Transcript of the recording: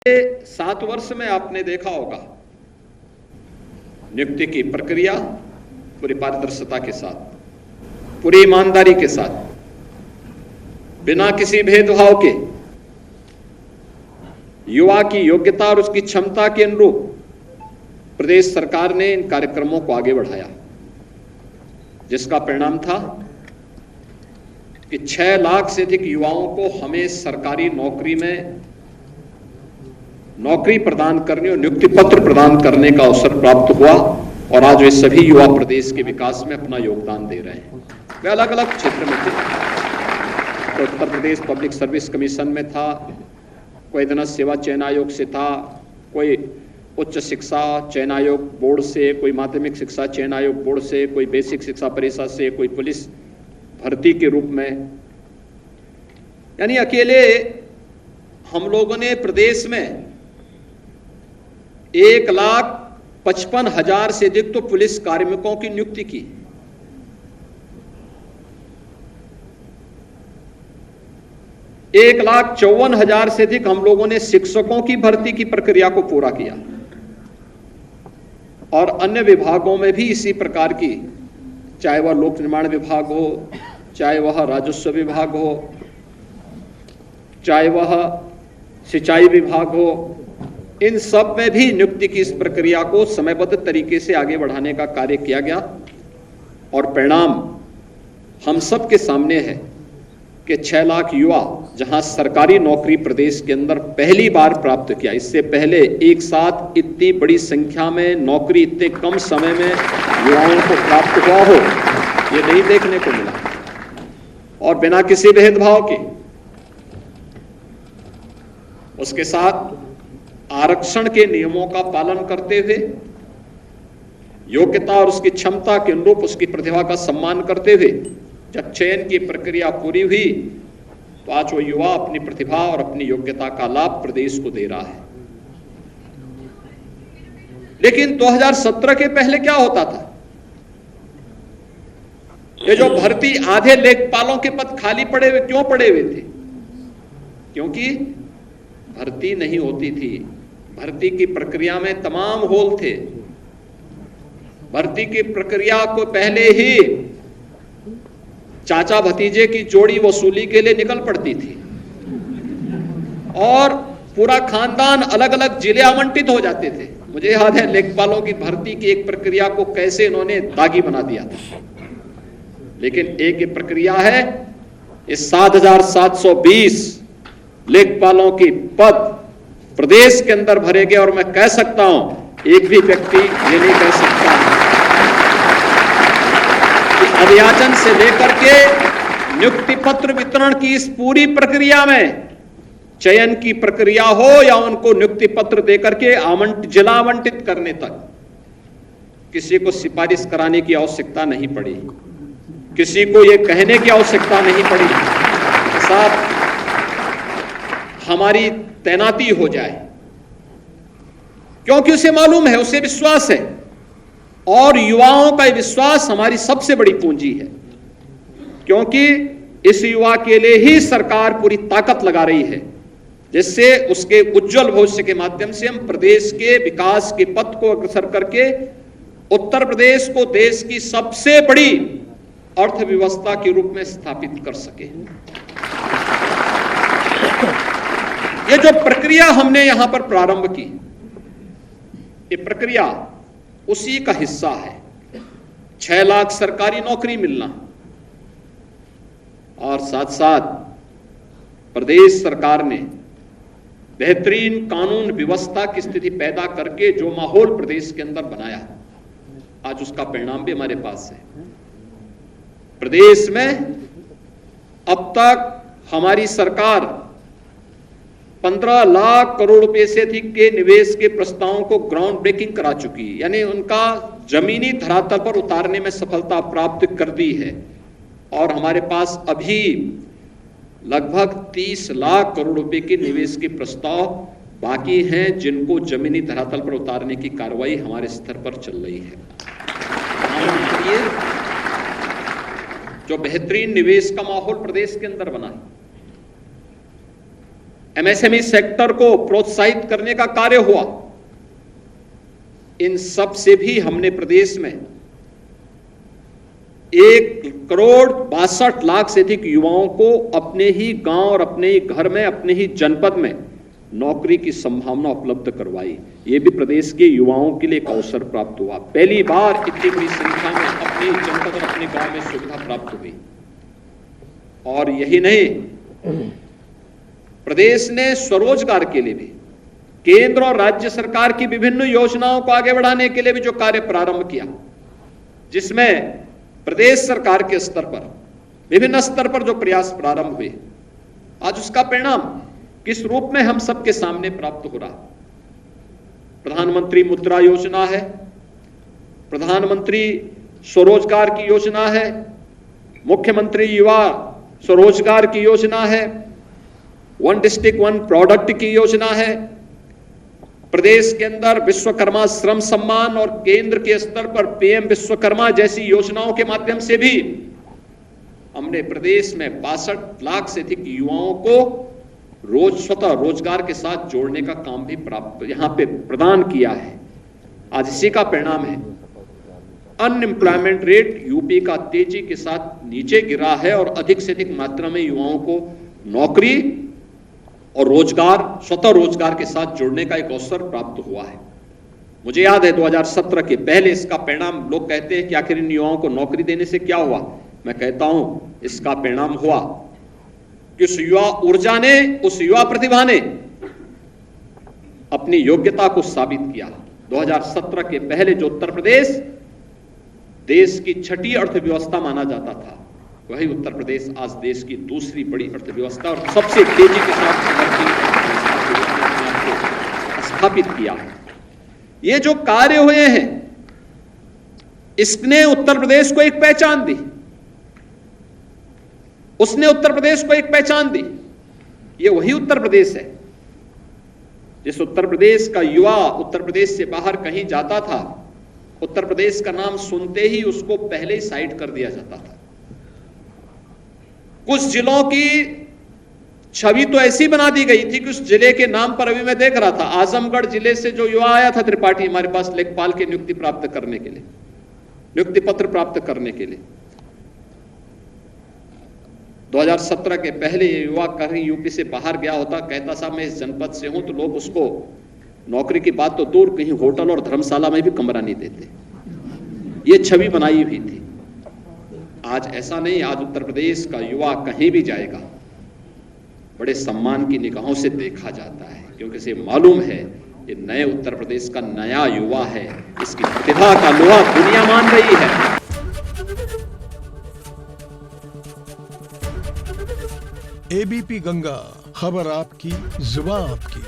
7 वर्ष में आपने देखा होगा नियुक्ति की प्रक्रिया पूरी पारदर्शिता के साथ, पूरी ईमानदारी के साथ, बिना किसी भेदभाव के युवा की योग्यता और उसकी क्षमता के अनुरूप प्रदेश सरकार ने इन कार्यक्रमों को आगे बढ़ाया, जिसका परिणाम था कि 6 लाख से अधिक युवाओं को हमें सरकारी नौकरी में नौकरी प्रदान करने और नियुक्ति पत्र प्रदान करने का अवसर प्राप्त हुआ और आज वे सभी युवा प्रदेश के विकास में अपना योगदान दे रहे हैं। वे अलग अलग क्षेत्र में थे, तो Uttar Pradesh public service commission में था, कोई अधीनस्थ सेवा चयन आयोग से था, कोई उच्च शिक्षा चयन आयोग बोर्ड से, कोई माध्यमिक शिक्षा चयन आयोग बोर्ड से, कोई बेसिक शिक्षा परिषद से, कोई पुलिस भर्ती के रूप में। यानी अकेले हम लोगों ने प्रदेश में 1,55,000 से अधिक तो पुलिस कार्मिकों की नियुक्ति की। एक 1,54,000 से अधिक हम लोगों ने शिक्षकों की भर्ती की प्रक्रिया को पूरा किया और अन्य विभागों में भी इसी प्रकार की, चाहे वह लोक निर्माण विभाग हो, चाहे वह राजस्व विभाग हो, चाहे वह सिंचाई विभाग हो, इन सब में भी नियुक्ति की इस प्रक्रिया को समयबद्ध तरीके से आगे बढ़ाने का कार्य किया गया और परिणाम हम सब के सामने है कि 6 लाख युवा जहां सरकारी नौकरी प्रदेश के अंदर पहली बार प्राप्त किया। इससे पहले एक साथ इतनी बड़ी संख्या में नौकरी इतने कम समय में युवाओं को प्राप्त हुआ हो, ये नहीं देखने को मिला और बिना किसी भेदभाव के। उसके साथ आरक्षण के नियमों का पालन करते हुए, योग्यता और उसकी क्षमता के अनुरूप उसकी प्रतिभा का सम्मान करते हुए जब चयन की प्रक्रिया पूरी हुई तो आज वो युवा अपनी प्रतिभा और अपनी योग्यता का लाभ प्रदेश को दे रहा है। लेकिन 2017 के पहले क्या होता था? ये जो भर्ती, आधे लेखपालों के पद खाली पड़े हुए, क्यों पड़े हुए थे? क्योंकि भर्ती नहीं होती थी। भर्ती की प्रक्रिया में तमाम होल थे। भर्ती की प्रक्रिया को पहले ही चाचा भतीजे की जोड़ी वसूली के लिए निकल पड़ती थी और पूरा खानदान अलग अलग जिले आवंटित हो जाते थे। मुझे याद है लेखपालों की भर्ती की एक प्रक्रिया को कैसे इन्होंने दागी बना दिया था। लेकिन एक प्रक्रिया है, इस 7,720 लेखपालों की पद प्रदेश के अंदर भरे गए और मैं कह सकता हूं, एक भी व्यक्ति ये नहीं कह सकता कि अभियाचन से लेकर के नियुक्ति पत्र वितरण की इस पूरी प्रक्रिया में, चयन की प्रक्रिया हो या उनको नियुक्ति पत्र देकर के जिला आवंटित करने तक, किसी को सिफारिश कराने की आवश्यकता नहीं पड़ी, किसी को यह कहने की आवश्यकता नहीं पड़ी साथ हमारी तैनाती हो जाए, क्योंकि उसे मालूम है, उसे विश्वास है और युवाओं का विश्वास हमारी सबसे बड़ी पूंजी है, क्योंकि इस युवा के लिए ही सरकार पूरी ताकत लगा रही है, जिससे उसके उज्जवल भविष्य के माध्यम से हम प्रदेश के विकास के पथ को अग्रसर करके उत्तर प्रदेश को देश की सबसे बड़ी अर्थव्यवस्था के रूप में स्थापित कर सके। ये जो प्रक्रिया हमने यहां पर प्रारंभ की, ये प्रक्रिया उसी का हिस्सा है। 6 लाख सरकारी नौकरी मिलना और साथ साथ प्रदेश सरकार ने बेहतरीन कानून व्यवस्था की स्थिति पैदा करके जो माहौल प्रदेश के अंदर बनाया, आज उसका परिणाम भी हमारे पास है। प्रदेश में अब तक हमारी सरकार 15 लाख करोड़ रुपए से अधिक के निवेश के प्रस्तावों को ग्राउंड ब्रेकिंग करा चुकी है, यानी उनका जमीनी धरातल पर उतारने में सफलता प्राप्त कर दी है और हमारे पास अभी लगभग 30 लाख करोड़ रुपए के निवेश के प्रस्ताव बाकी हैं, जिनको जमीनी धरातल पर उतारने की कार्रवाई हमारे स्तर पर चल रही है। जो बेहतरीन निवेश का माहौल प्रदेश के अंदर बना है, एमएसएमई सेक्टर को प्रोत्साहित करने का कार्य हुआ। इन सब से भी हमने प्रदेश में 1,62,00,000 से अधिक युवाओं को अपने ही गांव और अपने ही घर में, अपने ही जनपद में नौकरी की संभावना उपलब्ध करवाई। ये भी प्रदेश के युवाओं के लिए एक अवसर प्राप्त हुआ। पहली बार इतनी बड़ी संख्या में अपने जनपद और अपने गांव में सुविधा प्राप्त हुई। और यही नहीं, प्रदेश ने स्वरोजगार के लिए भी केंद्र और राज्य सरकार की विभिन्न योजनाओं को आगे बढ़ाने के लिए भी जो कार्य प्रारंभ किया, जिसमें प्रदेश सरकार के स्तर पर, विभिन्न स्तर पर जो प्रयास प्रारंभ हुए, आज उसका परिणाम किस रूप में हम सबके सामने प्राप्त हो रहा। प्रधानमंत्री मुद्रा योजना है, प्रधानमंत्री स्वरोजगार की योजना है, मुख्यमंत्री युवा स्वरोजगार की योजना है, वन डिस्ट्रिक्ट वन प्रोडक्ट की योजना है, प्रदेश के अंदर विश्वकर्मा श्रम सम्मान और केंद्र के स्तर पर पीएम विश्वकर्मा जैसी योजनाओं के माध्यम से भी हमने प्रदेश में 62 लाख से अधिक युवाओं को स्वतः रोजगार के साथ जोड़ने का काम भी प्राप्त यहां पे प्रदान किया है। आज इसी का परिणाम है, अनएम्प्लॉयमेंट रेट यूपी का तेजी के साथ नीचे गिरा है और अधिक से अधिक मात्रा में युवाओं को नौकरी और रोजगार, स्वतः रोजगार के साथ जुड़ने का एक अवसर प्राप्त हुआ है। मुझे याद है 2017 के पहले इसका परिणाम, लोग कहते हैं कि आखिर इन युवाओं को नौकरी देने से क्या हुआ। मैं कहता हूं इसका परिणाम हुआ कि उस युवा ऊर्जा ने, उस युवा प्रतिभा ने अपनी योग्यता को साबित किया। 2017 के पहले जो उत्तर प्रदेश देश की छठी अर्थव्यवस्था माना जाता था, वही उत्तर प्रदेश आज देश की दूसरी बड़ी अर्थव्यवस्था और सबसे तेजी के साथ स्थापित किया। ये जो कार्य हुए हैं, इसने उत्तर प्रदेश को एक पहचान दी, उसने उत्तर प्रदेश को एक पहचान दी। ये वही उत्तर प्रदेश है जिस उत्तर प्रदेश का युवा उत्तर प्रदेश से बाहर कहीं जाता था, उत्तर प्रदेश का नाम सुनते ही उसको पहले ही साइड कर दिया जाता था। कुछ जिलों की छवि तो ऐसी बना दी गई थी कि उस जिले के नाम पर, अभी मैं देख रहा था, आजमगढ़ जिले से जो युवा आया था त्रिपाठी हमारे पास लेखपाल की नियुक्ति प्राप्त करने के लिए, नियुक्ति पत्र प्राप्त करने के लिए, 2017 के पहले ये युवा कहीं यूपी से बाहर गया होता, कहता साहब मैं इस जनपद से हूं, तो लोग उसको नौकरी की बात तो दूर, कहीं होटल और धर्मशाला में भी कमरा नहीं देते। ये छवि बनाई हुई थी। आज ऐसा नहीं, आज उत्तर प्रदेश का युवा कहीं भी जाएगा बड़े सम्मान की निगाहों से देखा जाता है, क्योंकि इसे मालूम है ये नए उत्तर प्रदेश का नया युवा है, इसकी प्रतिभा का लोहा दुनिया मान रही है। एबीपी गंगा, खबर आपकी, जुबान आपकी।